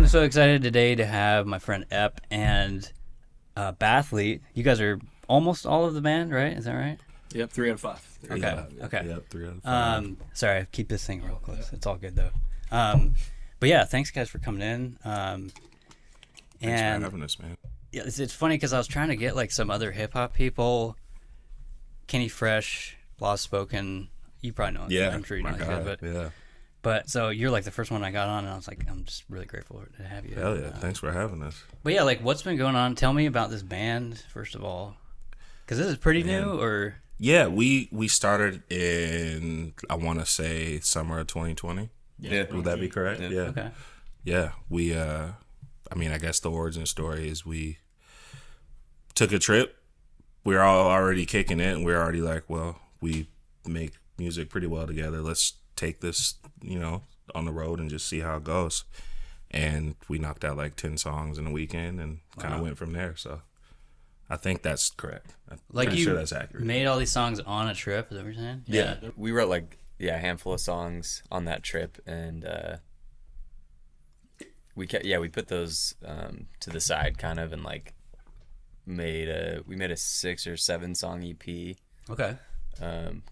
I'm so excited today to have my friend Ep and BATHLETE. You guys are almost all of the band, right? Is that right? Yep, 3 out of 5. Okay. Okay. Yep, 3 out of 5. Sorry, I keep this thing real close. It's all good though. But yeah, thanks guys for coming in. Thanks for having us, man. Yeah, it's funny because I was trying to get like some other hip hop people. Kenny Fresh, Lost Spoken. You probably know. Yeah, I'm sure you know these guys, but so you're like the first one I got on, and I was like, I'm just really grateful to have you. Hell yeah, thanks for having us. But yeah, like what's been going on? Tell me about this band first of all, because this is pretty new. Or yeah, we started in, I want to say, summer of 2020. Yeah, would that be correct? Yeah. Okay. Yeah, we. I mean, I guess the origin story is we took a trip. We were all already kicking it, and we were already like, well, we make music pretty well together. Let's take this, on the road and just see how it goes. And we knocked out like 10 songs in a weekend and kind of went from there. So I think that's correct. I'm pretty sure that's accurate. Made all these songs on a trip, is that what you're saying? Yeah. We wrote a handful of songs on that trip, and we put those to the side kind of, and like we made a 6 or 7 song EP. Okay.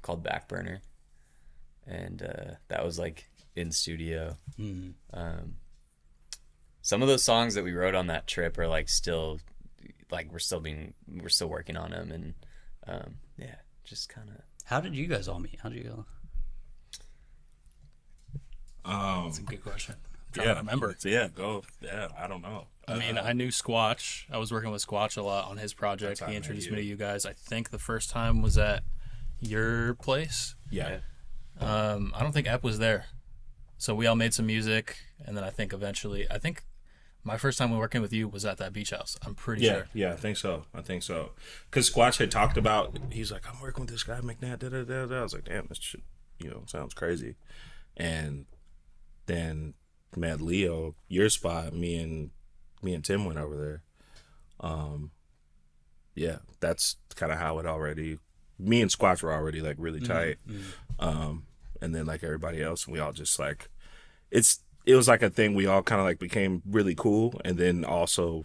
Called Back Burner, and that was like in studio. Some of those songs that we wrote on that trip are like still, like we're still working on them, and just kind of. How did you guys all meet? How did you go? That's a good question. I'm trying to remember. I don't know. I mean, I knew Squatch. I was working with Squatch a lot on his project. He introduced me to you guys. I think the first time was at your place. Yeah. I don't think Ep was there. So we all made some music, and then I think my first time working with you was at that beach house. I'm pretty sure. Yeah, I think so. Because Squatch had talked about, he's like, I'm working with this guy, McNatt, da-da-da-da. I was like, damn, this shit, sounds crazy. And then met Leo, your spot, me and Tim went over there. Yeah, that's kind of how it already, me and Squatch were already like really tight. And then like everybody else, we all just like, it was like a thing we all kind of like became really cool, and then also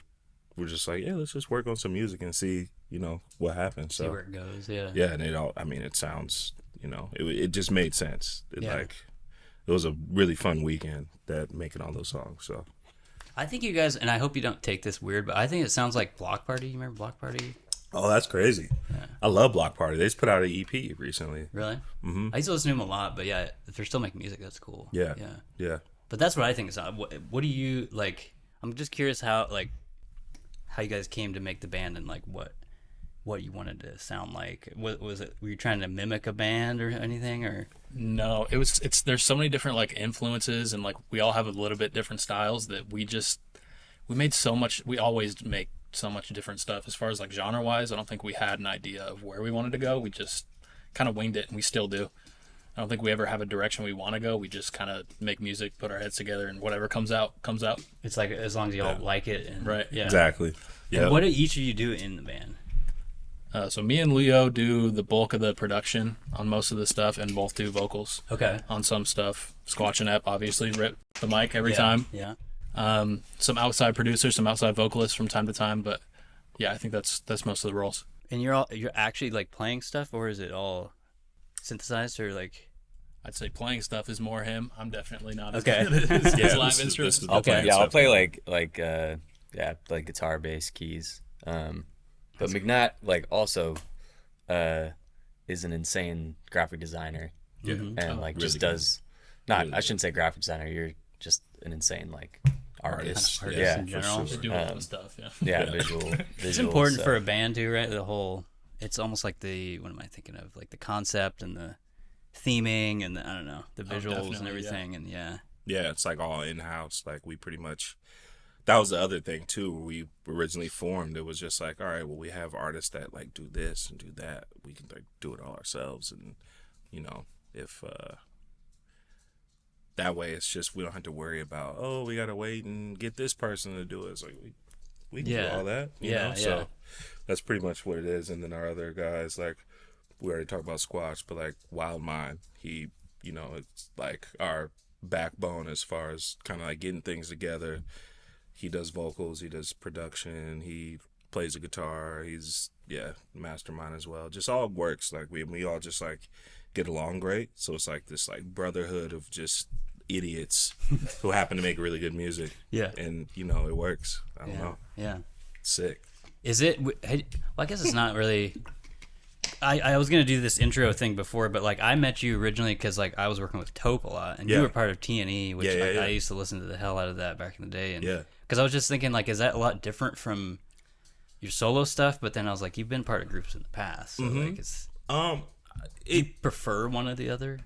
we're just like, yeah, let's just work on some music and see, what happens. See where it goes, yeah. Yeah, and it sounds, it just made sense. It was a really fun weekend making all those songs. So I think you guys, and I hope you don't take this weird, but I think it sounds like Block Party. You remember Block Party? Oh, that's crazy. Yeah. I love Block Party. They just put out an EP recently. Really? Mm-hmm. I used to listen to them a lot, but yeah, if they're still making music, that's cool. Yeah. But that's what I think is what do you like? I'm just curious how you guys came to make the band, and like what you wanted to sound like. What was it? Were you trying to mimic a band or anything, or? No, there's so many different like influences, and like we all have a little bit different styles that we made so much. We always make so much different stuff as far as like genre wise. I don't think we had an idea of where we wanted to go. We just kind of winged it, and we still do. I don't think we ever have a direction we want to go. We just kind of make music, put our heads together, and whatever comes out, comes out. It's like as long as y'all like it. And, right. Yeah. Exactly. Yeah. And what do each of you do in the band? So me and Leo do the bulk of the production on most of the stuff, and both do vocals. Okay. On some stuff. Squatch and Ep obviously rip the mic every time. Yeah. Some outside producers, some outside vocalists from time to time, but yeah, I think that's most of the roles. And you're actually like playing stuff, or is it all synthesized, or like? I'd say playing stuff is more him. I'm definitely not as good as his live instruments. I'll play like guitar, bass, keys. But McNatt also is an insane graphic designer. Yeah. And really just does I shouldn't say graphic designer, you're just an insane artist. In general. Sure. Do all that stuff, visual. It's important for a band too, right? It's almost like what am I thinking of? Like the concept and the theming and the visuals and everything, and yeah, it's like all in-house. Like we pretty much, that was the other thing too. We originally formed, it was just like, all right, well, we have artists that like do this and do that, we can like do it all ourselves, and if that way it's just, we don't have to worry about, oh, we gotta wait and get this person to do it. It's like we can do all that, you know. So that's pretty much what it is. And then our other guys, like we already talked about Squatch, but like Wild Mind, he, it's like our backbone as far as kind of like getting things together. he does vocals, he does production, he plays the guitar. He's mastermind as well. Just all works. Like we all just like get along great. So it's like this like brotherhood of just idiots who happen to make really good music. Yeah. And it works. I don't know. Yeah. Sick. Is it? Well, I guess it's not really. I was gonna do this intro thing before, but like I met you originally because like I was working with Taupe a lot, and you were part of T&E, which I used to listen to the hell out of that back in the day. And because I was just thinking like, is that a lot different from your solo stuff? But then I was like, you've been part of groups in the past, so like it's. Do you prefer one or the other?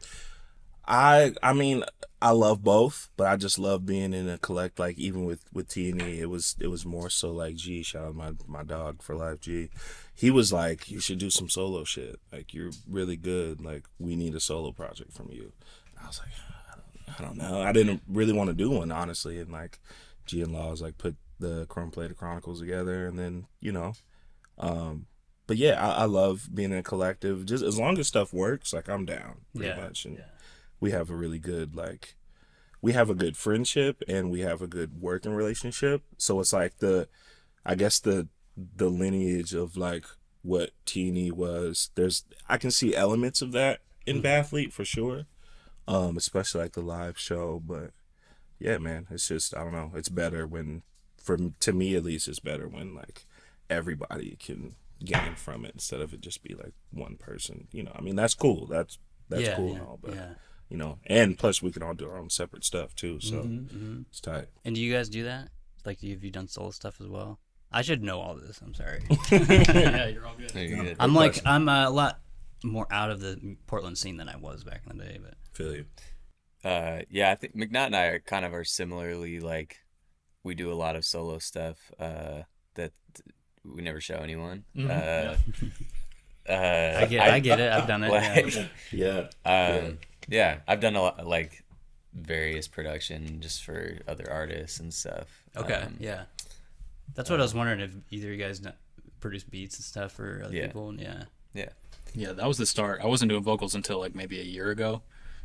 I mean, I love both, but I just love being in a collect. Like even with T&E, it was more so like G. Shout out my dog for life, G. He was like, you should do some solo shit. Like you're really good. Like we need a solo project from you. And I was like, I don't know. I didn't really want to do one honestly, and like G and Laws like put the Chrome Plated Chronicles together, and then But yeah, I love being in a collective. Just as long as stuff works, like I'm down pretty much. And we have a really good we have a good friendship and we have a good working relationship. So it's like I guess the lineage of like what T&E was. I can see elements of that in BATHLETE for sure, especially like the live show. But yeah, man, it's just I don't know. It's better when, to me at least, it's better when like everybody can gain from it instead of it just be like one person. I mean that's cool. That's cool and all, but. And plus we can all do our own separate stuff too, so it's tight. And do you guys do that? Like, have you done solo stuff as well? I should know all this. I'm sorry. Yeah, you're all good. No, you're good. I'm a lot more out of the Portland scene than I was back in the day. But Feel you. Yeah, I think McNatt and I are similarly like we do a lot of solo stuff that we never show anyone. I get it. I've done it. Like, Yeah. Yeah, I've done a lot, like various production just for other artists and stuff. Okay, that's what I was wondering, if either of you guys produce beats and stuff for other people. And Yeah, that was the start. I wasn't doing vocals until like maybe a year ago.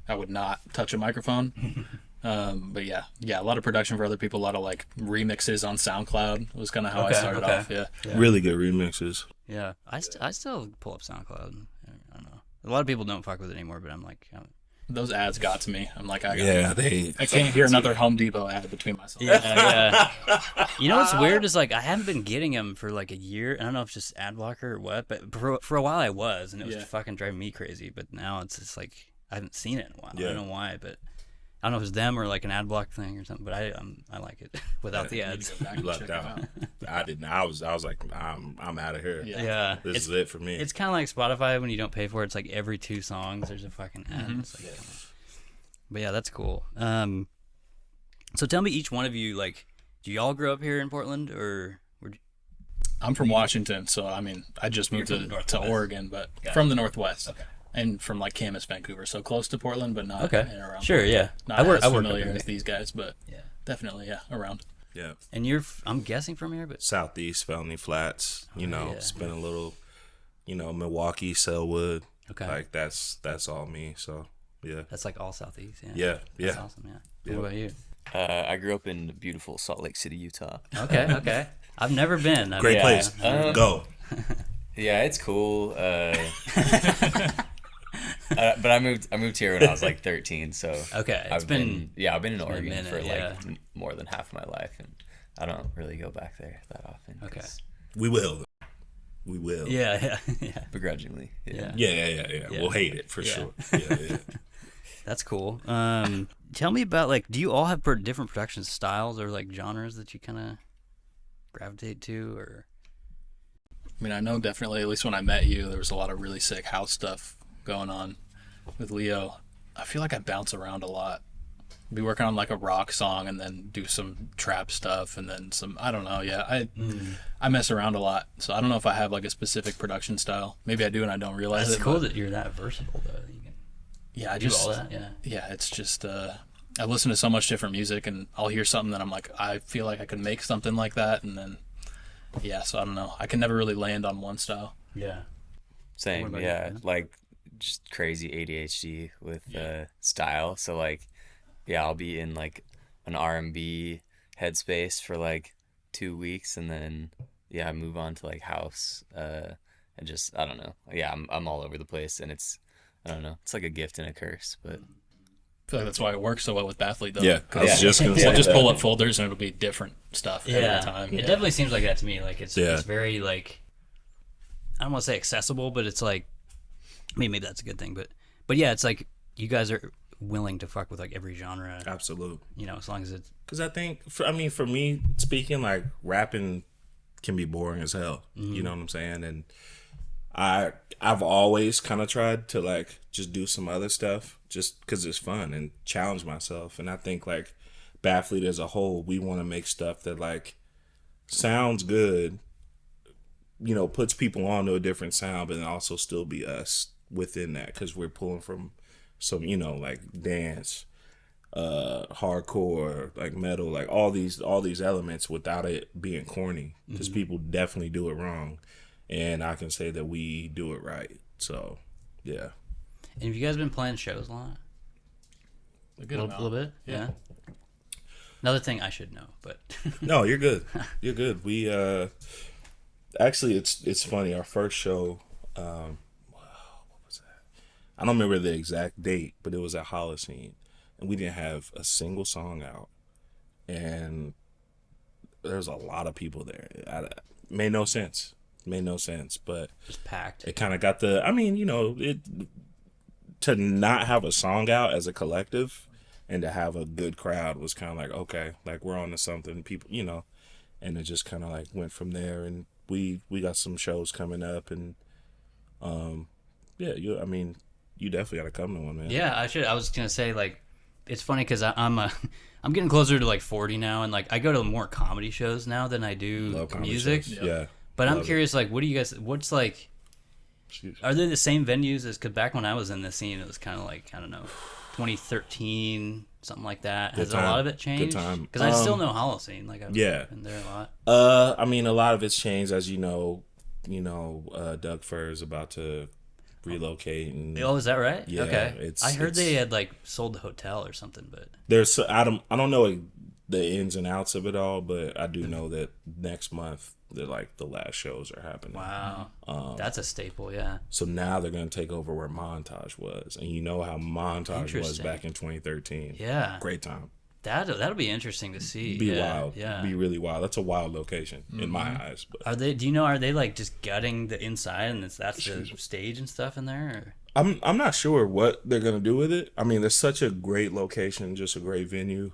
I would not touch a microphone. But yeah, a lot of production for other people, a lot of like remixes on SoundCloud was kind of how I started off. Yeah. Really good remixes. Yeah, I still pull up SoundCloud. I don't know. A lot of people don't fuck with it anymore, but I'm like, Those ads got to me. I'm like, I can't hear another Home Depot ad between myself. Yeah. You know what's weird is like I haven't been getting them for like a year. I don't know if it's just ad blocker or what, but for a while I was, and it was fucking driving me crazy. But now it's just like I haven't seen it in a while. I don't know why, but I don't know if it's them or like an ad block thing or something. But I like it without the ads. You lucked out. I didn't. I was like, I'm out of here. Yeah. This is it for me. It's kind of like Spotify when you don't pay for it. It's like every 2 songs there's a fucking ad. It's like, but yeah, that's cool. So tell me, each one of you, like, do y'all grow up here in Portland or? I'm from Washington, so I mean, I just moved to Oregon, but from the Northwest. Okay. And from like Camas, Vancouver, so close to Portland, but not in and around. Sure, yeah. Not as familiar as these guys, but definitely, around. Yeah. And I'm guessing from here, but Southeast, Felony Flats. Spent a little, Milwaukee, Selwood. Okay. Like that's all me. So yeah. That's like all Southeast. Yeah. That's awesome. Yeah. What about you? I grew up in beautiful Salt Lake City, Utah. Okay. I've never been. Great place. Go. Yeah, it's cool. But I moved here when I was like 13, so I've been in Oregon for like more than half my life, and I don't really go back there that often. Okay. We will. Yeah. Begrudgingly. Yeah. We'll hate it for sure. Yeah. That's cool. Tell me about, like, do you all have different production styles or like genres that you kind of gravitate to, or? I mean, I know definitely, at least when I met you, there was a lot of really sick house stuff going on with Leo. I feel like I bounce around a lot. Be working on like a rock song and then do some trap stuff and then some, I don't know. Yeah, I mess around a lot. So I don't know if I have like a specific production style. Maybe I do and I don't realize it. It's cool that you're that versatile though. You can I do all that. Yeah, it's just I listen to so much different music and I'll hear something that I'm like, I feel like I could make something like that, and then so I don't know. I can never really land on one style. Yeah. Same. Yeah, like just crazy ADHD with style. So like, I'll be in like an R&B Headspace for like 2 weeks, and then I move on to like house, and just I don't know. Yeah, I'm all over the place, and it's I don't know. It's like a gift and a curse, but. I feel like that's why it works so well with Bathlete, though. Yeah, I was just gonna say we'll just that. pull up folders and it'll be different stuff every time. It definitely seems like that to me. Like it's very like I don't want to say accessible, but it's like maybe that's a good thing, but yeah, it's like you guys are willing to fuck with like every genre. Absolute. You know, as long as it's because I think for me speaking, like rapping can be boring as hell. You know what I'm saying? And I've always kind of tried to like just do some other stuff just because it's fun and challenge myself. And I think like Bathlete as a whole, we want to make stuff that like sounds good, you know, puts people on to a different sound, but then also still be us within that because we're pulling from some, you know, like dance, hardcore, like metal, like all these elements without it being corny because people definitely do it wrong. And I can say that we do it right. So, yeah. And have you guys been playing shows a lot? A little bit? Yeah. Another thing I should know, but... No, you're good. You're good. We, actually, it's funny. Our first show, what was that? I don't remember the exact date, but it was at Holocene. And we didn't have a single song out. And there's a lot of people there. It made no sense. But just packed. It kind of got you know, to not have a song out as a collective and to have a good crowd was kind of like, okay, like we're on to something, people, you know, and it just kind of like went from there. And we got some shows coming up, and you definitely got to come to one, man. Yeah, I was gonna say, like, it's funny because I'm getting closer to like 40 now, and like I go to more comedy shows now than I do music. Yeah. But I'm curious, like, what do you guys? What's like? Are they the same venues as? Because back when I was in the scene, it was kind of like, I don't know, 2013, something like that. Has a lot of it changed? Good time. Because I still know Holocene. Like, I've been there a lot. I mean, a lot of it's changed, as you know. Doug Fur is about to relocate. And, is that right? Yeah. Okay. I heard they had like sold the hotel or something, but there's I don't know the ins and outs of it all, but I do know that next month the last shows are happening. Wow. That's a staple, yeah. So now they're going to take over where Montage was. And you know how Montage was back in 2013. Yeah. Great time. That'll be interesting to see. Be wild. Yeah. Be really wild. That's a wild location in my eyes. But are they like just gutting the inside and that's the stage and stuff in there? Or? I'm not sure what they're going to do with it. I mean, it's such a great location, just a great venue.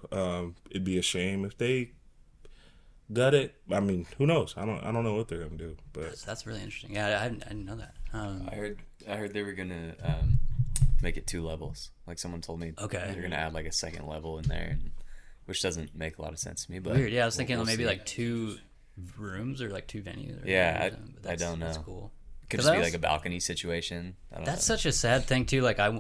It'd be a shame if they gut it. I mean, who knows? I don't know what they're gonna do, but that's really interesting. Yeah, I didn't know that. I heard they were gonna make it 2 levels. Like someone told me, they're gonna add like a second level in there, which doesn't make a lot of sense to me. But weird. Yeah, I was thinking maybe like 2 rooms or like 2 venues. I don't know. That's cool. Could just be like a balcony situation. That's such a sad thing too. Like I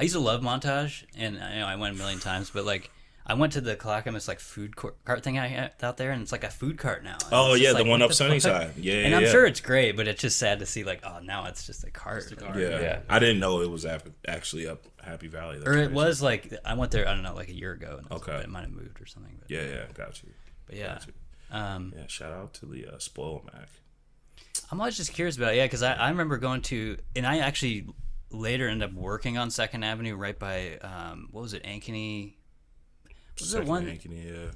used to love Montage, and I went a million times, but like. I went to the Clackamas like food cart thing I had out there, and it's like a food cart now. Oh yeah, the like, one up Sunnyside. Yeah, and I'm sure it's great, but it's just sad to see like, oh, now it's just a cart. Yeah. I didn't know it was actually up Happy Valley. That's it was like I went there. I don't know, like a year ago. And it might have moved or something. But, got you. But yeah, shout out to the Spoil Mac. I'm always just curious about because I remember going to, and I actually later ended up working on 2nd Avenue right by what was it, Ankeny. Was it one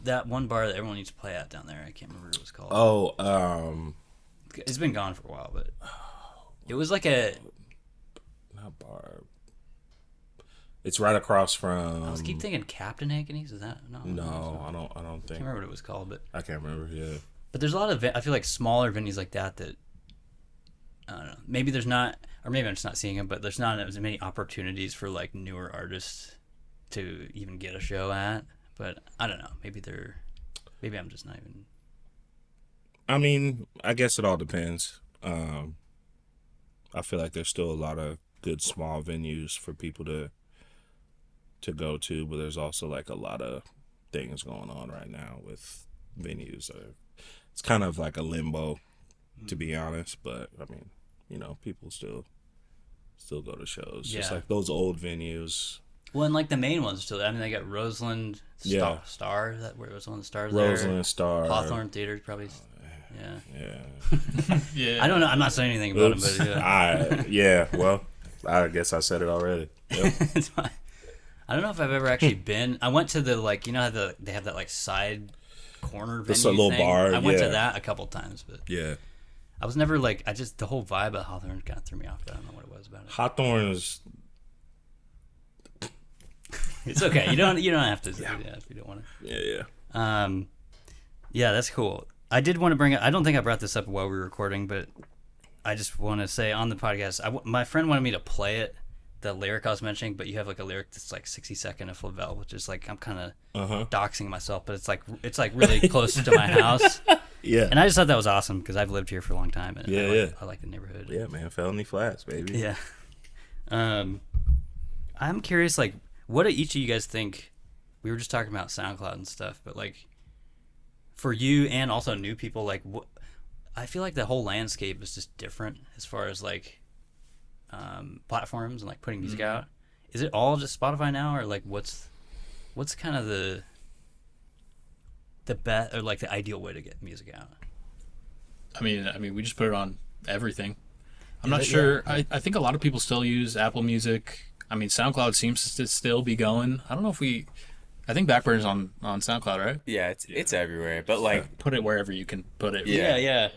that one bar that everyone used to play at down there? I can't remember what it was called. Oh, it's been gone for a while, but it was like a not bar. It's right across from. I keep thinking Captain Ankeny's. Is that no? I don't think. I can't remember what it was called, but I can't remember. Yeah, but there's a lot of I feel like smaller venues like that I don't know. Maybe there's not, or maybe I'm just not seeing them, but there's not as many opportunities for like newer artists to even get a show at. But I don't know. Maybe I'm just not even. I mean, I guess it all depends. I feel like there's still a lot of good small venues for people to go to, but there's also like a lot of things going on right now with venues. It's kind of like a limbo, to be honest. But I mean, you know, people still go to shows. Just like those old venues. Well, and like the main ones still. I mean, they got Roseland Yeah. Star. Is that where was one of the stars Roseland there? Star. Hawthorne Theater probably. Yeah. Yeah. Yeah. I don't know. I'm not saying anything about Oops. it, but yeah. Yeah. Well, I guess I said it already. Yep. It's fine. I don't know if I've ever actually been. I went to the like how they have that like side corner venue Just a little thing. bar, I went yeah. to that a couple times, but Yeah. I was never like the whole vibe of Hawthorne kind of threw me off. I don't know what it was about it. Hawthorne is. It's okay. You don't have to. Yeah, if you don't want to. Yeah. Yeah, that's cool. I did want to bring it. I don't think I brought this up while we were recording, but I just want to say on the podcast, my friend wanted me to play it, the lyric I was mentioning, but you have like a lyric that's like 60-second of Flavel, which is like I'm kind of doxing myself, but it's like really close to my house. Yeah. And I just thought that was awesome because I've lived here for a long time, and Yeah, I like the neighborhood. Yeah, man. Felony Flats, baby. Yeah. I'm curious, like, what do each of you guys think? We were just talking about SoundCloud and stuff, but like, for you and also new people, like, what? I feel like the whole landscape is just different as far as like platforms and like putting music out. Is it all just Spotify now, or like what's kind of the best or like the ideal way to get music out? I mean, we just put it on everything. I'm not sure. Yeah. I think a lot of people still use Apple Music. I mean, SoundCloud seems to still be going. I don't know if I think Backburner's on SoundCloud, right? Yeah, it's everywhere. But like, Put it wherever you can put it. Yeah.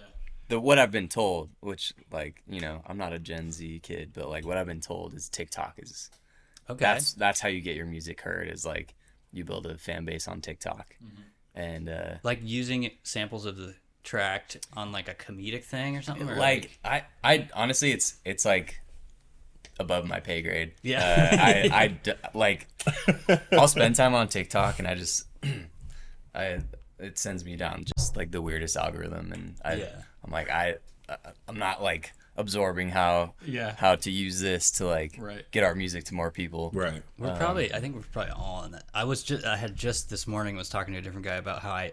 What I've been told, which like, I'm not a Gen Z kid, but like what I've been told is TikTok is Okay. that's how you get your music heard, is like you build a fan base on TikTok. And Like using samples of the track on like a comedic thing or something, or like I honestly it's like above my pay grade. Yeah. Like I'll spend time on TikTok and it sends me down just like the weirdest algorithm, and I'm like I'm not like absorbing how to use this to like get our music to more people. Right. I think we're probably all on that. I had just this morning was talking to a different guy about how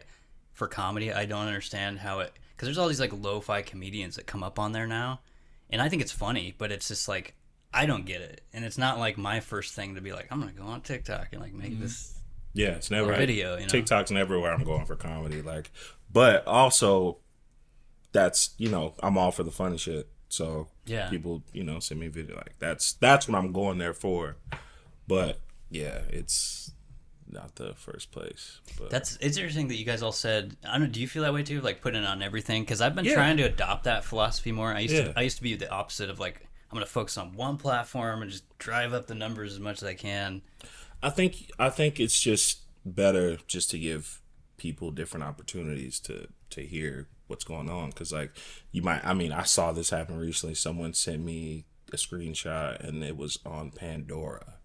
for comedy, I don't understand how because there's all these like lo-fi comedians that come up on there now, and I think it's funny, but it's just like, I don't get it. And it's not like my first thing to be like, I'm going to go on TikTok and like make this Yeah, it's never video, TikTok's never where I'm going for comedy. Like, but also that's, I'm all for the funny shit. So Yeah. people, send me video like that's what I'm going there for. But yeah, it's not the first place. But It's interesting that you guys all said, I don't know, do you feel that way too? Like putting it on everything? Because I've been Yeah. trying to adopt that philosophy more. I Yeah. used to be the opposite of like, I'm going to focus on one platform and just drive up the numbers as much as I can. I think it's just better just to give people different opportunities to hear what's going on, because like I saw this happen recently. Someone sent me a screenshot and it was on Pandora.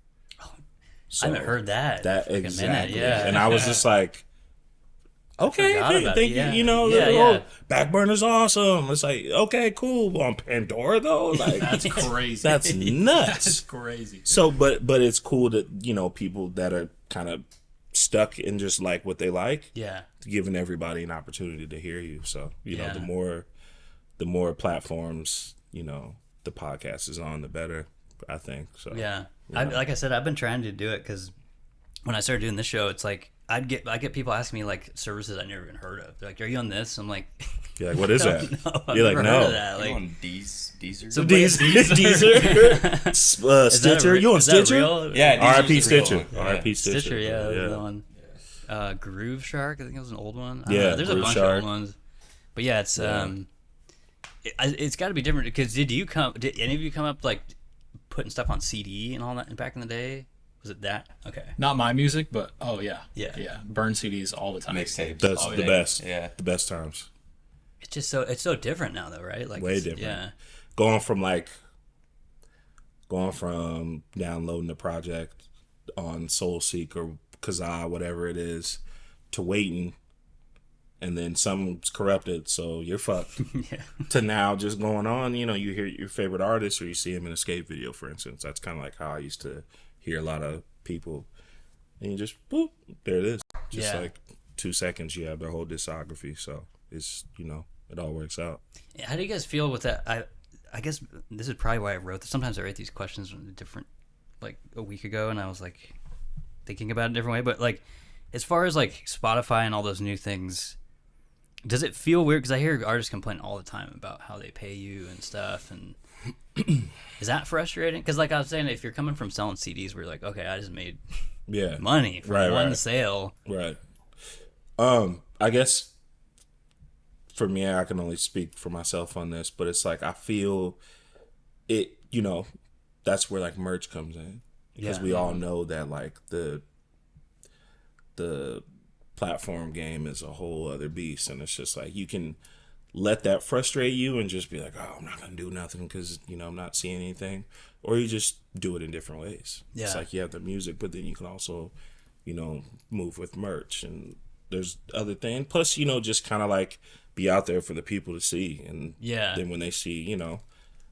So I haven't heard that. in a freaking exactly. Minute. Yeah. And I was just like, okay, forgot about thank it, you. yeah. Oh, Yeah. Backburner's awesome. It's like, okay, cool. On Pandora though, like That's crazy. that's nuts. That's crazy. So, but it's cool that people that are kind of stuck in just like what they like, Yeah. giving everybody an opportunity to hear you. So Yeah. the more platforms the podcast is on, the better, I think. So Yeah. Like I said, I've been trying to do it because when I started doing this show, it's like I get people asking me like services I never even heard of. They're like, "Are you on this?" I'm like, you're like, what is that? "No, I've You're like, never no. heard of that." You Like, on Deezer? So- Deezer, is that Stitcher. re- You on is that Stitcher? real? Yeah, R.I.P. Deezer's a real Stitcher. one. R.I.P. Stitcher. Stitcher, yeah, that was the one. Groove Shark, I think it was an old one. I don't Yeah, know, there's a Groove bunch Shark. of old ones, but yeah, it's got to be different. Because did any of you come up like putting stuff on CD and all that back in the day? Was it that? Okay. Not my music, but Yeah. burn CDs all the time. Mixtapes. That's Oh, the yeah. best. Yeah. The best times. It's just it's so different now though, right? Like Way it's- different. Yeah. Going from downloading the project on Soulseek or Kazaa, whatever it is, to waiting, and then something's corrupted, so you're fucked. Yeah. To now just going on, you hear your favorite artist or you see him in a skate video, for instance. That's kind of like how I used to hear a lot of people, and you just boop, there it is. Just Yeah. like 2 seconds, you have their whole discography. So it's it all works out. How do you guys feel with that? I guess this is probably why I wrote this. Sometimes I write these questions in different like a week ago, and I was like thinking about it a different way. But like, as far as like Spotify and all those new things, does it feel weird? Because I hear artists complain all the time about how they pay you and stuff, and is that frustrating? Because like I was saying, if you're coming from selling CDs, where you're like, okay, I just made money from one sale, right? I guess for me, I can only speak for myself on this, but it's like I feel it. You know, that's where like merch comes in, because we all know that like the platform game is a whole other beast, and it's just like you can let that frustrate you and just be like, oh, I'm not gonna do nothing because I'm not seeing anything, or you just do it in different ways. It's like you have the music, but then you can also move with merch, and there's other things, plus just kind of like be out there for the people to see, and then when they see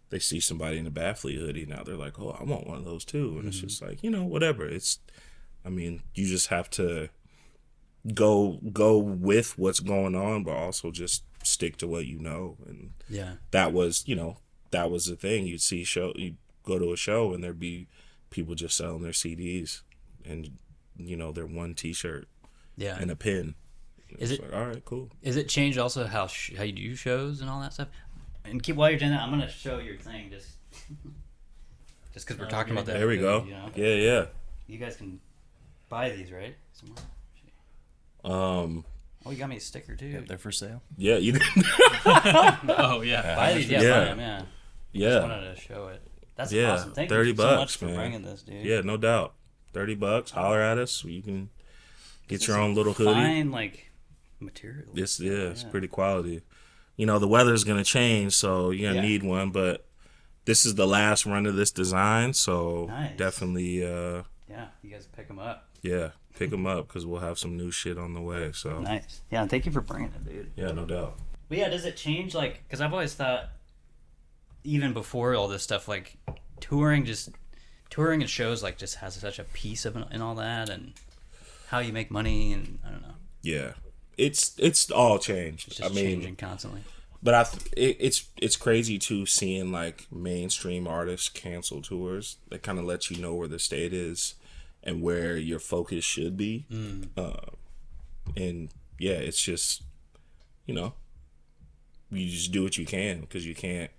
they see somebody in a BATHLETE hoodie, now they're like, oh, I want one of those too, and it's just like whatever. You just have to go with what's going on, but also just stick to what and that was the thing. You'd go to a show and there'd be people just selling their CDs and their one t-shirt and a pin. Is it like, all right, cool. Is it changed also how you do shows and all that stuff? And while you're doing that, I'm gonna show your thing just because we're talking about that. There we go. Yeah. You guys can buy these, right? Somewhere. Oh, you got me a sticker too. Yep, they're for sale. Yeah, you can. Oh yeah. Buy these, buy them, yeah. Yeah. Just wanted to show it. That's awesome. Thank $30 you so much for man. bringing this, dude. Yeah, no doubt. $30. Holler at us. You can get your own little hoodie. Fine, like material. It's pretty quality. The weather's gonna change, so you're gonna need one. But this is the last run of this design, so definitely. You guys pick them up. Yeah, pick them up because we'll have some new shit on the way. So nice. Yeah, and thank you for bringing it, dude. Yeah, no doubt. But yeah, does it change like? Because I've always thought, even before all this stuff, like touring and shows like just has such a piece of it and all that, and how you make money, and I don't know. Yeah, it's all changed. It's just changing constantly. But it's crazy too, seeing like mainstream artists cancel tours. That kind of lets you know where the state is and where your focus should be. And yeah, it's just you just do what you can, because you can't.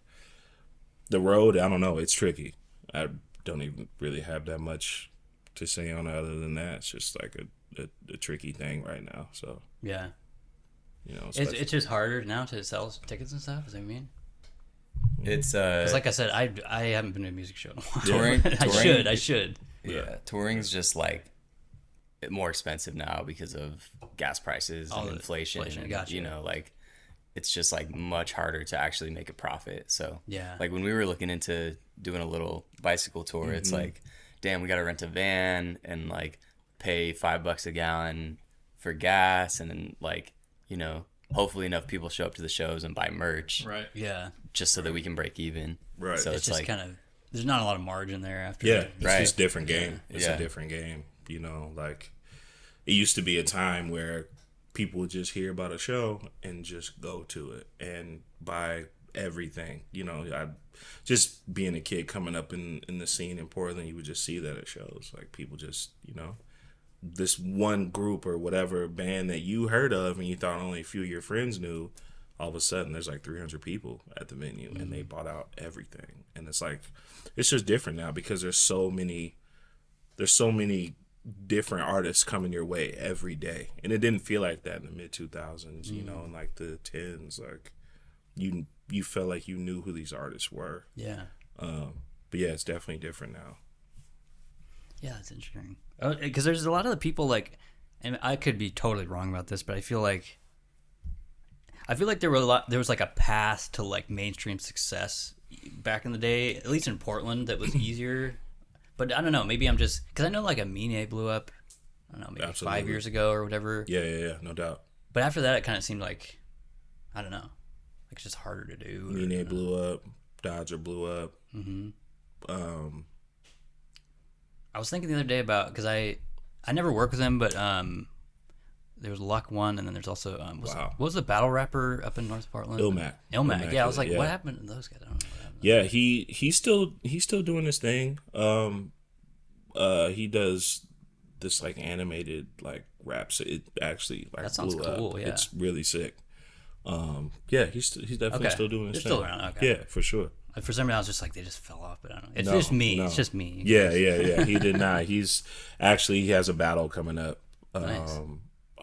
The road, I don't know, it's tricky. I don't even really have that much to say on it other than that. It's just like a tricky thing right now. So yeah. It's just harder now to sell tickets and stuff. Is that what you mean? It's because like I said, I haven't been to a music show in a while. Touring, I should. Yeah, touring's just like more expensive now because of gas prices and inflation. And, gotcha. Like it's just like much harder to actually make a profit. So yeah, like when we were looking into doing a little bicycle tour, it's like, damn, we got to rent a van and like pay $5 a gallon for gas, and then like. Hopefully enough people show up to the shows and buy merch. Right. Yeah. Just so that we can break even. Right. So it's just like kind of, there's not a lot of margin there after. Yeah. It's just a different game. Yeah. It's a different game. Like it used to be a time where people would just hear about a show and just go to it and buy everything. I just being a kid coming up in the scene in Portland, you would just see that at shows. Like people just, this one group or whatever band that you heard of and you thought only a few of your friends knew, all of a sudden there's like 300 people at the venue and they bought out everything. And it's like, it's just different now because there's so many different artists coming your way every day. And it didn't feel like that in the mid 2000s, and like the 10s, like you felt like you knew who these artists were. Yeah. But yeah, it's definitely different now. Yeah, that's interesting. Because there's a lot of the people like, and I could be totally wrong about this, but I feel like there was like a path to like mainstream success back in the day, at least in Portland, that was easier. But I don't know, maybe I'm just, because I know like Amine blew up, I don't know, maybe Absolutely. 5 years ago or whatever. Yeah, no doubt. But after that, it kind of seemed like, I don't know, like it's just harder to do. Amine blew up, Dodger blew up. I was thinking the other day about, because I never worked with him, but there was Luck One, and then there's also what was the battle rapper up in North Portland? Ilmac. Yeah, I was like, what happened to those guys? I don't know what happened. Yeah, he's still doing his thing. he does this like animated like raps. It actually like That sounds blew cool, up. yeah. It's really sick. Yeah, he's definitely Okay. still doing his They're thing. still around, okay. Yeah, for sure. For some reason, I was just like, they just fell off, but I don't know. It's No, just me. no. It's just me. Yeah. He did not. He's actually he has a battle coming up. Nice.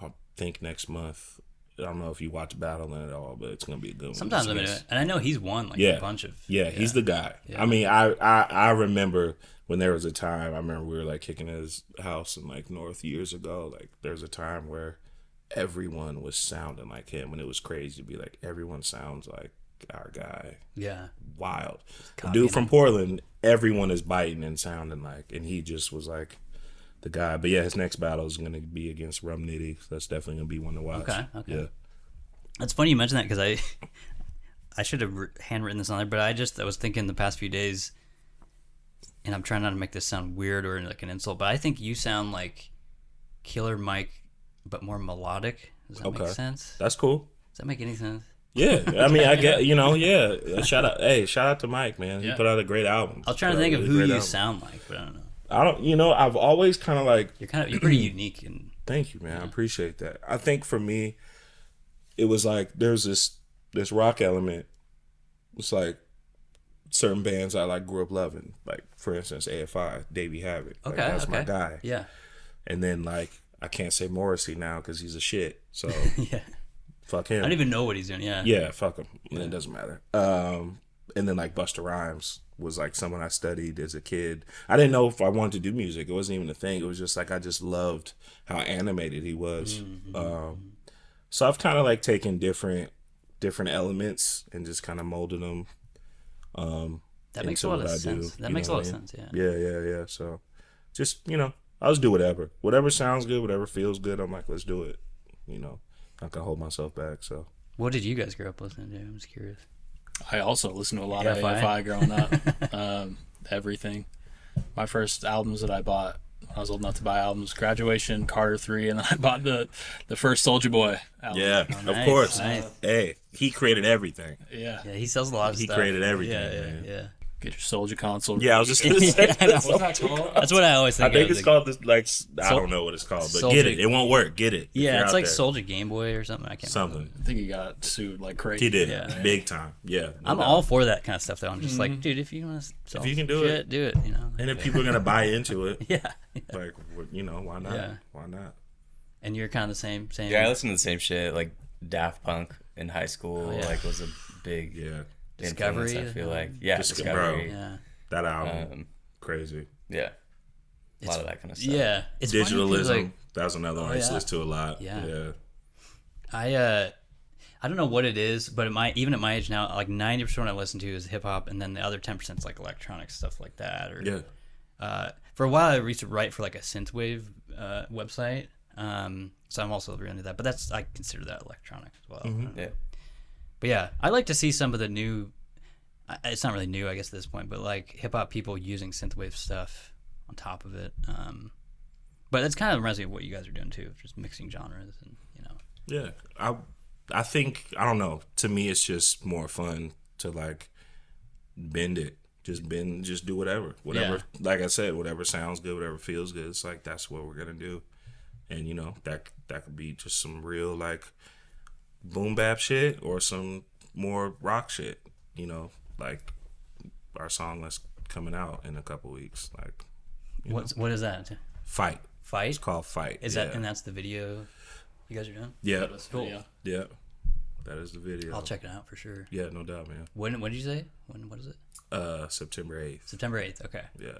I think next month. I don't know if you watch Battling at all, but it's gonna be a good one. Sometimes I'm in it, and I know he's won like Yeah. a bunch of. Yeah, he's the guy. Yeah. I mean, I remember when there was a time. I remember we were like kicking at his house in like North years ago. Like there's a time where everyone was sounding like him, and it was crazy to be like everyone sounds like our guy. Yeah. Wild. The Copying dude from Portland, everyone is biting and sounding like, and he just was like the guy. But yeah, his next battle is gonna be against Rum Nitty. So that's definitely gonna be one to watch. Okay. Yeah. It's funny you mentioned that because I should have handwritten this on there, but I was thinking the past few days, and I'm trying not to make this sound weird or like an insult, but I think you sound like Killer Mike, but more melodic. Does that make sense? That's cool. Does that make any sense? Yeah, I mean, I get, yeah. Shout out to Mike, man. He Yeah. put out a great album. I was trying to think of who you sound like, but I don't know. I've always kind of like. You're pretty unique, and Thank you, man. I appreciate that. I think for me, it was like there's this rock element. It's like certain bands I like grew up loving, like for instance AFI, Davey Havoc. Like, that's my guy. Yeah. And then like I can't say Morrissey now because he's a shit. So Yeah. fuck him. I don't even know what he's doing. Yeah. Yeah, fuck him. It doesn't matter. And then like Busta Rhymes was like someone I studied as a kid. I didn't know if I wanted to do music. It wasn't even a thing. It was just like I just loved how animated he was. So I've kind of like taken different elements and just kind of molded them. That makes a into lot of what I do, sense. That you makes a know lot of what I mean? sense. Yeah. Yeah. So just I'll just do whatever sounds good, whatever feels good. I'm like, let's do it. Not gonna hold myself back. So What did you guys grow up listening to? I'm just curious. I also listened to a lot of AFI? AFI growing up. Everything. My first albums that I bought when I was old enough to buy albums, Graduation, Carter 3, and then I bought the first Soulja Boy album. yeah, Oh, of nice, course. nice. Hey, he created everything. Yeah. Yeah, he sells a lot of He stuff. created everything, Yeah, man. yeah. Get your Soulja console. Yeah, I was just gonna say. What's that called? That's what I always I think. think it's called this. Like I don't know what it's called, but get it. It won't work. Get it. if Yeah, you're it's out like there. Soulja Game Boy or something. I can't remember. Something. I think he got sued like crazy. He did Yeah. big time. Yeah, no I'm doubt. all for that kind of stuff, though. I'm just like, dude, if you want to sell If you can do shit, it. do it. And if people are gonna buy into it, Yeah. like why not? Yeah. Why not? And you're kind of the same. Yeah, I listened to the same shit. Like Daft Punk in high school, Oh, yeah. like was a big Yeah, Discovery, influence, I feel like. Yeah, Discovery. Yeah. that album, Um, crazy. yeah, a lot of that kind of stuff. Yeah. It's funny 'cause, Digitalism. like, That's another one I used to yeah. listen to a lot. Yeah. I don't know what it is, but even at my age now, like 90% of what I listen to is hip hop, and then the other 10% is like electronic stuff like that. Or Yeah. for a while, I used to write for like a synthwave website. So I'm also really into that, but I consider that electronic as well. Yeah. But yeah, I like to see some of the new. It's not really new, I guess, at this point, but like hip hop people using synthwave stuff on top of it. But that's kind of reminds me of what you guys are doing too, just mixing genres and Yeah. I think I don't know. To me, it's just more fun to like bend it. Just do whatever. Yeah. Like I said, whatever sounds good, whatever feels good. It's like that's what we're gonna do. And that could be just some real like boom bap shit or some more rock shit. Like our song that's coming out in a couple weeks. Like what is that? Fight. Fight? It's called Fight. Is yeah. that and that's the video you guys are doing? Yeah. Cool. Yeah. Yeah. That is the video. I'll check it out for sure. Yeah, no doubt, man. When did you say? What is it? September 8th. September 8th. Okay. Yeah.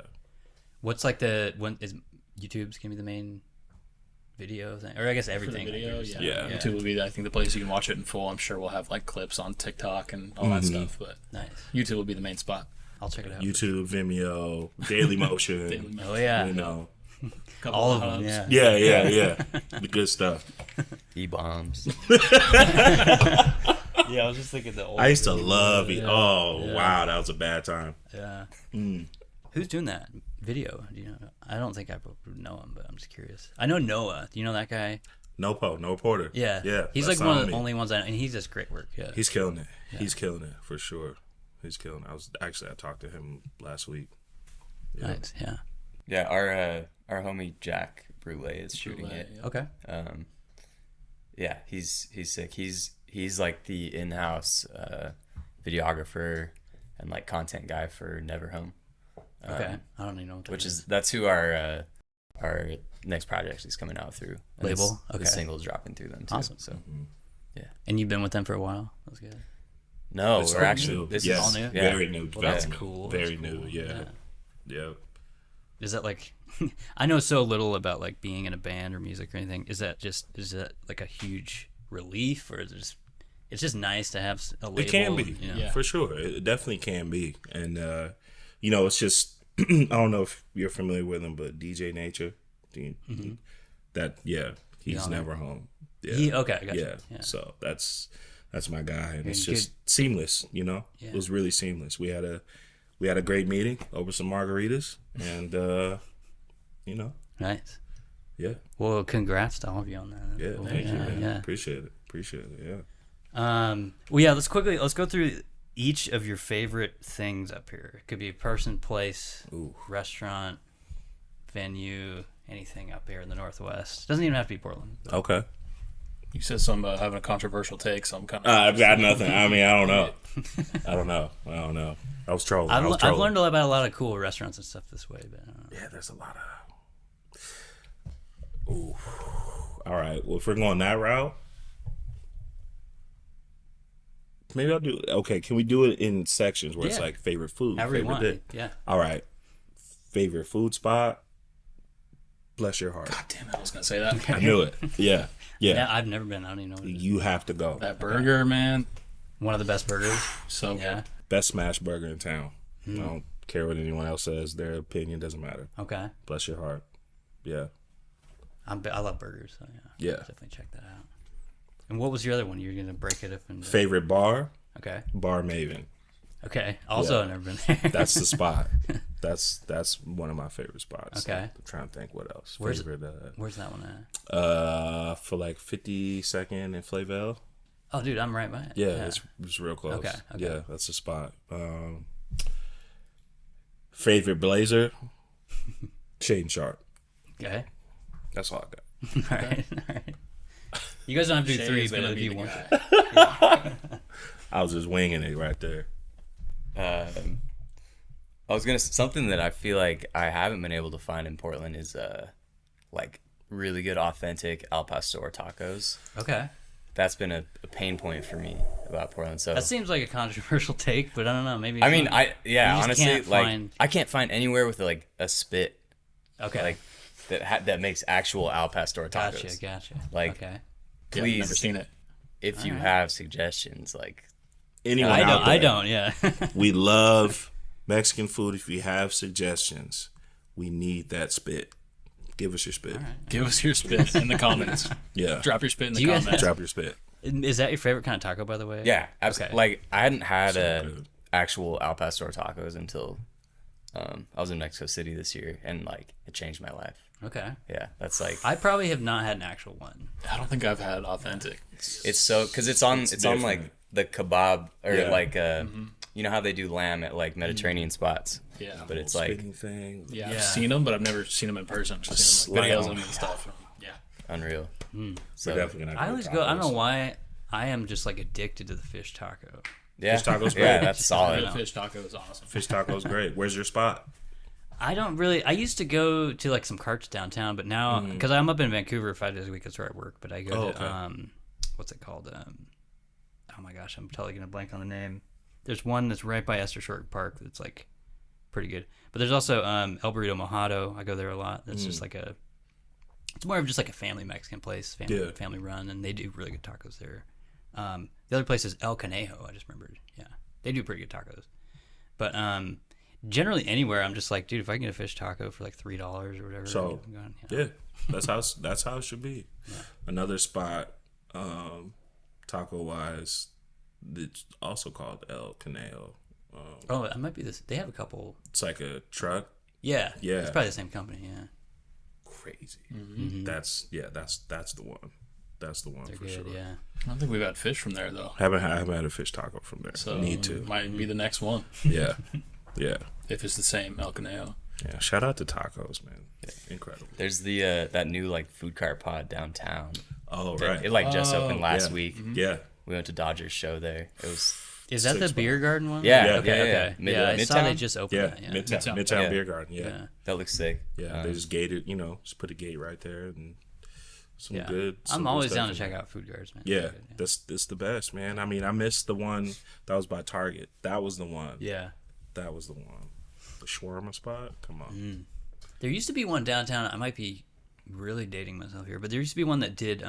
What's like when is YouTube's gonna be the main video thing, or I guess For the everything? video, like, yeah. Yeah. YouTube will be, I think, the place you can watch it in full. I'm sure we'll have like clips on TikTok and all that stuff, but Nice. YouTube will be the main spot. I'll check it out. YouTube, Vimeo, Daily Motion. Oh yeah. Couple All of hubs. them. Yeah. Yeah. The good stuff. E-bombs. Yeah. I was just thinking the old. I used to love it. Yeah. Oh, Yeah. wow. That was a bad time. Yeah. Who's doing that video? Do you know? I don't think I would know him, but I'm just curious. I know Noah. Do you know that guy? No Porter. Yeah. Yeah. He's that's like one of on the me. only ones I know, and he does great work. Yeah. He's killing it. He's killing it for sure. He's killing it. I talked to him last week. Yeah. Nice. Yeah. Yeah, our homie Jack Brule is shooting it. Yeah. Okay. Yeah, he's sick. He's like the in-house videographer and like content guy for Never Home. Okay. I don't even know what that Which is that's who our next project is coming out through. And Label? The Okay. singles dropping through them too. Awesome. So And you've been with them for a while? That's good. no, It's we're all actually new. this Yes, all new? very new. Well, that's development. cool. Very That's new. cool. Yeah. Is that like I know so little about like being in a band or music or anything. Is that like a huge relief, or is it just it's just nice to have a label? It can be, you know? Yeah. for sure. It definitely can be, and it's just I don't know if you're familiar with him, but DJ Nature, he's Yeah. never home. Yeah, Okay, I got you. yeah. So that's my guy, and it's good. just seamless. Yeah. It was really seamless. We had a great meeting over some margaritas, and Nice. yeah, Well, congrats to all of you on that. That's yeah. cool. Thank you, man. Yeah. Appreciate it. Yeah. Well, yeah. Let's go through each of your favorite things up here. It could be a person, place, Ooh. restaurant, venue, anything up here in the Northwest. Doesn't even have to be Portland. Okay. You said something about having a controversial take, so I'm kind of. I've got nothing. I mean, I don't know. I don't know. I was trolling. I've learned about a lot of cool restaurants and stuff this way, but I don't know. Yeah, there's a lot of. Ooh. All right. Well, if we're going that route, maybe I'll do. Okay, can we do it in sections where it's Yeah. like favorite food, However you favorite want. dish? Yeah. All right. Favorite food spot. Bless your heart. God damn it, I was gonna say that. I knew it. Yeah. Yeah, I've never been. I don't even know what it is. You have to go. That burger, man. One of the best burgers. So Yeah. Best smash burger in town. I don't care what anyone else says. Their opinion doesn't matter. Okay. Bless your heart. Yeah. I love burgers, so yeah. Yeah. Definitely check that out. And what was your other one? You're gonna break it up and Favorite bar. Okay. Bar Maven. Okay. Also, Yeah. I've never been there. That's the spot. That's one of my favorite spots. Okay. I'm trying to think what else. Where's- favorite Where's that one at? for like 52nd and Flayville. Oh, dude, I'm right by it. Yeah, it's real close. Okay. Yeah, that's the spot. Favorite blazer. Shade and Sharp. Okay. That's all I got. All right. All right. You guys don't have to do Shay's three, but gonna if be you the want guy. to. I was just winging it right there. I was gonna something that I feel like I haven't been able to find in Portland is like really good authentic al pastor tacos. Okay. That's been a pain point for me about Portland. So That seems like a controversial take, but I don't know. Maybe. I it's mean, not. I You just honestly can't like find- I can't find anywhere with like a spit Okay. like that makes actual al pastor tacos. Gotcha. Like, Okay. Yeah, Please, never seen it. if you Alright. have suggestions, like Anyone I out don't. there, I don't. Yeah. We love Mexican food. If you have suggestions, we need that spit. Give us your spit. Give us your spit in the comments. Yeah. Drop your spit in the you guys- comments. Drop your spit. Is that your favorite kind of taco, by the way? yeah, absolutely. Okay. Like I hadn't had good. actual al pastor tacos until I was in Mexico City this year, and like it changed my life. Okay. Yeah, that's like I probably have not had an actual one. I don't think I've had authentic. it's so because it's on like different. the kebab or Yeah. like you know how they do lamb at like Mediterranean spots, Yeah. but it's like Spitting thing. Yeah, Yeah. I've seen them, but I've never seen them in person. I've just seen them like videos of them and stuff. Yeah. unreal. We're So definitely gonna have I always go. I don't know why. I am just like addicted to the fish taco. yeah, Fish tacos yeah, great. that's solid. The fish taco is awesome. Fish tacos great. Where's your spot? I don't really. I used to go to like some carts downtown, but now because I'm up in Vancouver 5 days a week, that's where I work. But I go Oh, to okay. what's it called? Oh my gosh, I'm totally gonna blank on the name. There's one that's right by Esther Short Park that's like pretty good. But there's also El Burrito Mojado. I go there a lot. That's just like a. It's more of just like a family Mexican place, Yeah. family run, and they do really good tacos there. The other place is El Conejo. I just remembered. Yeah, they do pretty good tacos. But generally anywhere, I'm just like, dude, if I can get a fish taco for like $3 or whatever. So, I'm going, you know. Yeah, that's how it should be. Another spot, taco wise, it's also called El Conejo. Oh, it might be this. They have a couple. It's like a truck. Yeah. Yeah. It's probably the same company. Yeah. Crazy. Mm-hmm. That's the one. That's the one They're for good. sure. Yeah. I don't think we've had fish from there though. Haven't had a fish taco from there. So Need to. might be the next one Yeah. Yeah. if it's the same El Conejo. Yeah, shout out to tacos, man. Incredible. There's the that new like food cart pod downtown. Oh, That- right. It like just opened last yeah. week. Yeah. We went to Dodgers show there. It was Is that the $6. beer garden one? Yeah, Okay. yeah, Okay. yeah. Yeah, I saw they Midtown? just opened Yeah, that. Yeah. Midtown Yeah. Beer Garden. Yeah. Yeah. that looks sick. Yeah, they just gated, just put a gate right there and some Yeah. good. I'm some always good down to stuff check in out food gardens, man. there. They're Yeah, good, that's the best, man. I mean, I missed the one that was by Target. That was the one. yeah. That was the one. The shawarma spot. Come on. There used to be one downtown. I might be really dating myself here, but there used to be one that did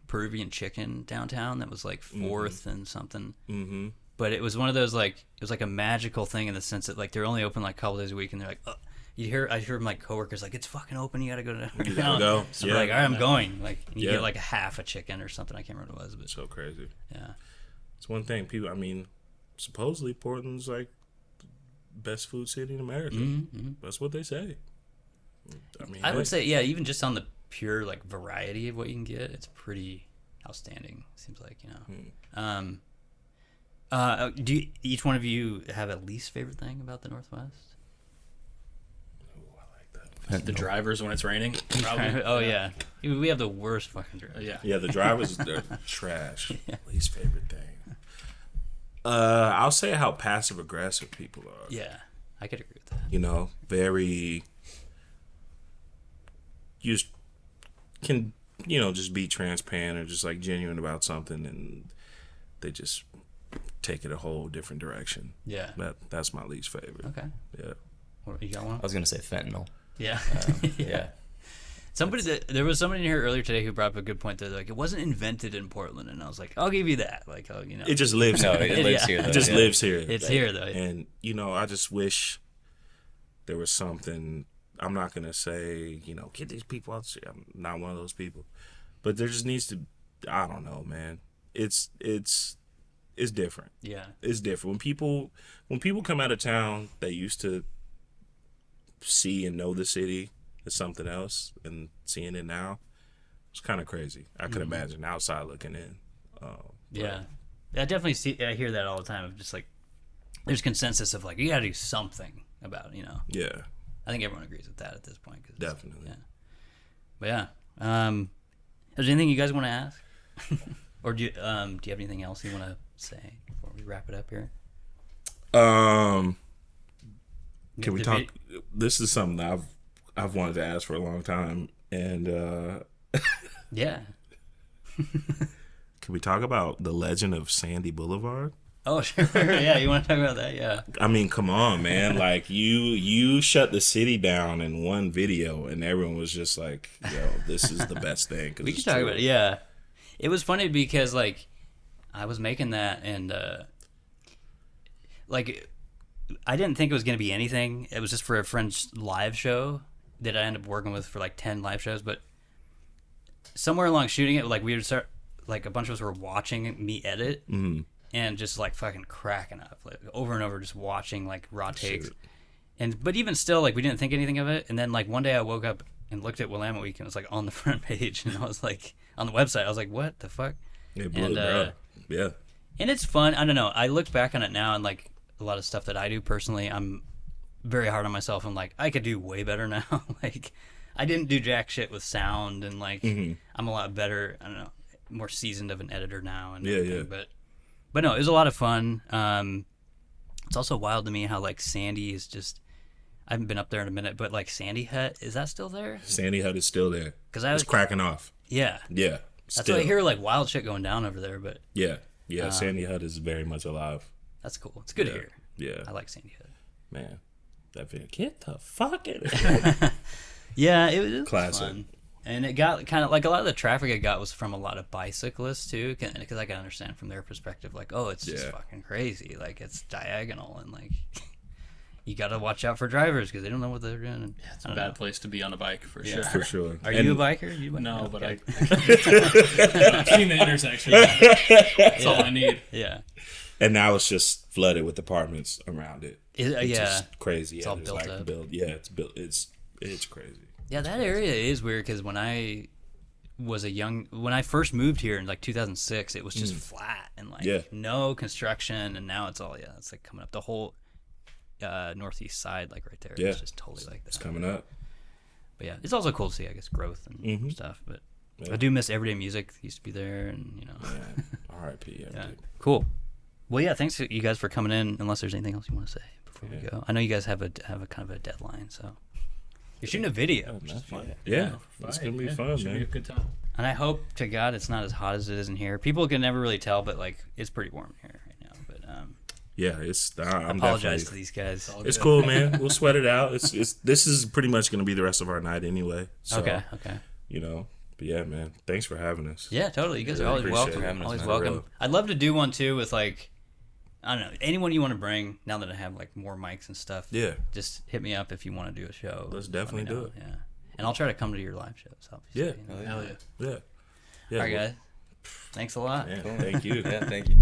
Peruvian chicken downtown that was like 4th and something. Mm-hmm. But it was one of those like it was like a magical thing in the sense that like they're only open like a couple days a week, and they're like, I hear my coworkers like, it's fucking open. You gotta go to. You gotta go. So Yeah. we're like, all right, I'm going. Like you Yeah. get like a half a chicken or something. I can't remember what it was, but So crazy. yeah. It's one thing. People. I mean, supposedly Portland's like best food city in America. Mm-hmm. That's what they say. I mean, I hey, would say, yeah, even just on the pure like variety of what you can get, it's pretty outstanding. Seems like, do each one of you have a least favorite thing about the Northwest? The drivers when it's raining. Probably. Oh yeah, we have the worst fucking drive. Yeah. Yeah, the drivers they're trash. Least favorite thing. I'll say how passive aggressive people are. Yeah, I could agree with that. Very. You just can just be transparent or just like genuine about something, and they just take it a whole different direction. Yeah. That's my least favorite. Okay. Yeah. What, you got one? I was gonna say fentanyl. Yeah. Yeah. There was somebody in here earlier today who brought up a good point. That like it wasn't invented in Portland, and I was like, I'll give you that. Like, It just lives. No, here. it lives Yeah. here though. It just yeah. lives here. It's here, though. And I just wish there was something. I'm not gonna say get these people out. I'm not one of those people, but there just needs to. I don't know, man. It's different. Yeah. It's different when people come out of town. They used to see and know the city as something else, and seeing it now, it's kind of crazy. I could imagine outside looking in. Yeah. I definitely I hear that all the time. Of just like, there's consensus of like you gotta do something about it, Yeah, I think everyone agrees with that at this point. 'Cause definitely. Yeah. But yeah. Is there anything you guys want to ask, or do you have anything else you want to say before we wrap it up here? Can we talk? This is something that I've wanted to ask for a long time, and Yeah. can we talk about the legend of Sandy Boulevard? Oh sure. Yeah, you want to talk about that? Yeah. I mean, come on, man! Like you shut the city down in one video, and everyone was just like, "Yo, this is the best thing." 'cause We can it's talk true. about it. Yeah. It was funny because like I was making that and like I didn't think it was gonna be anything. It was just for a friend's live show that I ended up working with for like 10 live shows. But somewhere along shooting it, like we would start, like a bunch of us were watching me edit and just like fucking cracking up, like over and over, just watching like raw takes. But even still, like we didn't think anything of it. And then like one day I woke up and looked at Willamette Week and it was like on the front page, and I was like on the website. I was like, what the fuck? It blew And, it up. Yeah. And it's fun. I don't know. I look back on it now, and like a lot of stuff that I do personally, I'm very hard on myself. I'm like, I could do way better now. Like, I didn't do jack shit with sound, and like, I'm a lot better. I don't know, more seasoned of an editor now. And everything. But no, it was a lot of fun. It's also wild to me how like Sandy is just. I haven't been up there in a minute, but like Sandy Hut, is that still there? Sandy Hut is still there. 'Cause I was it's cracking off. Yeah. Yeah. That's Still. what I hear, like wild shit going down over there. But Yeah. Sandy Hut is very much alive. that's cool. It's good to hear. Yeah. I like Sandy Hut. Man, that video. Get the fuck in. Yeah, it was Classic. fun. And it got kind of like a lot of the traffic it got was from a lot of bicyclists too, because I can understand from their perspective, like, oh, it's just fucking crazy, like it's diagonal, and like you got to watch out for drivers because they don't know what they're doing. And, It's a bad place to be on a bike for sure. For sure. Are you a biker? Do you bike? No, but Okay. I've seen the intersection. That's all I need. Yeah. And now it's just flooded with apartments around it. Is, It's yeah. just crazy. all there's built like up. Yeah, it's built. It's crazy. Yeah, that area is weird because when I first moved here in like 2006, it was just flat and like Yeah. no construction, and now it's all it's like coming up the whole. northeast side, like right there. Yeah. It's just totally like that. It's coming up. But yeah, it's also cool to see, I guess, growth and stuff. But Yeah. I do miss Everyday Music. Used to be there, and you know. Man, R.I.P. Yeah. Dude. Cool. Well, yeah. Thanks to you guys for coming in. Unless there's anything else you want to say before we go, I know you guys have a kind of a deadline, so you're shooting a video, which is fun. Yeah, it's gonna be fun, Should be a man. good time. And I hope to God it's not as hot as it is in here. People can never really tell, but like it's pretty warm here right now. But Yeah, it's. I I'm apologize to definitely- these guys. It's cool, man. We'll sweat it out. It's. This is pretty much gonna be the rest of our night anyway. So, Okay. You know, but yeah, man. Thanks for having us. Yeah, totally. You guys are Really always appreciate welcome. it. Having us, Always man. welcome. Real. I'd love to do one too with like, I don't know, anyone you want to bring. Now that I have like more mics and stuff, Yeah. just hit me up if you want to do a show. Let's Let definitely me do know. it. Yeah, and I'll try to come to your live shows. Obviously. Yeah. Hell yeah. Yeah. Yeah. All right, guys. Thanks a lot. Yeah, thank you. Yeah, thank you.